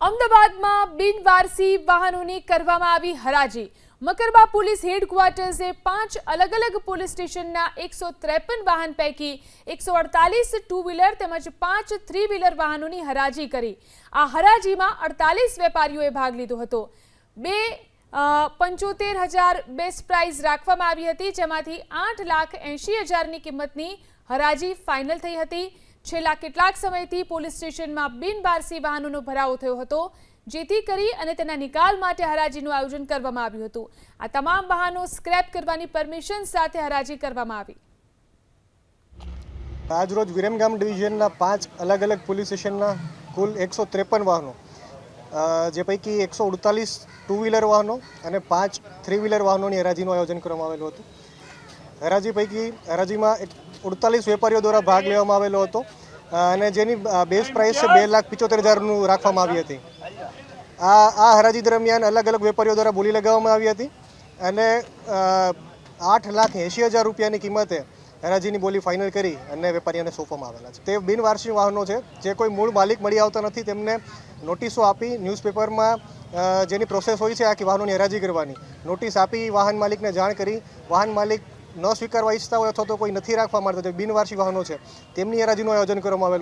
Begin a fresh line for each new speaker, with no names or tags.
અમદાવાદમાં બિનવારસી વાહનોની કરવામાં આવી હરાજી। મકરબા પોલીસ હેડક્વાર્ટર્સે 5 અલગ અલગ પોલીસ સ્ટેશનના 153 વાહન પૈકી 148 ટુ વ્હીલર તેમજ 5 થ્રી વ્હીલર વાહનોની હરાજી કરી। આ હરાજીમાં 48 વેપારીઓએ ભાગ લીધો હતો। 75,000 બેસ્ટ પ્રાઇઝ રાખવામાં આવી હતી, જેમાંથી 8,80,000ની કિંમતની હરાજી ફાઇનલ થઈ હતી। છેલ્લા કેટલાક સમયથી પોલીસ સ્ટેશનમાં બિનવારસી વાહનોનો ભરાવો થયો હતો, જેથી કરી અને તેના નિકાલ માટે હરાજીનું આયોજન કરવામાં આવ્યું હતું। આ તમામ વાહનો સ્ક્રેપ કરવાની પરમિશન સાથે હરાજી કરવામાં આવી।
આજરોજ વિરમગામ ડિવિઝનના 5 અલગ અલગ પોલીસ સ્ટેશનના કુલ 153 વાહનો, જે પૈકી 148 ટુ વ્હીલર વાહનો અને 5 થ્રી વ્હીલર વાહનોની હરાજીનું આયોજન કરવામાં આવેલું હતું। હરાજીમાં 48 વેપારીઓ દ્વારા ભાગ લેવામાં આવેલો હતો અને જેની બેઝ પ્રાઇસ છે 2,75,000 રાખવામાં આવી હતી। આ હરાજી દરમિયાન અલગ અલગ વેપારીઓ દ્વારા બોલી લગાવવામાં આવી હતી અને 8,80,000 રૂપિયાની કિંમતે હરાજીની બોલી ફાઇનલ કરી અને વેપારીઓને સોંપવામાં આવેલા છે। તે બિનવારસી વાહનો છે, જે કોઈ મૂળ માલિક મળી આવતા નથી, તેમને નોટિસો આપી ન્યૂઝપેપરમાં જેની પ્રોસેસ હોય છે આખી વાહનોની હરાજી કરવાની, નોટિસ આપી વાહન માલિકને જાણ કરી, વાહન માલિક ન સ્વીકારવા ઈચ્છતા હોય અથવા તો કોઈ નથી રાખવા માંગતા, જે બિનવારસી વાહનો છે તેમની હરાજીનું આયોજન કરવામાં આવેલું।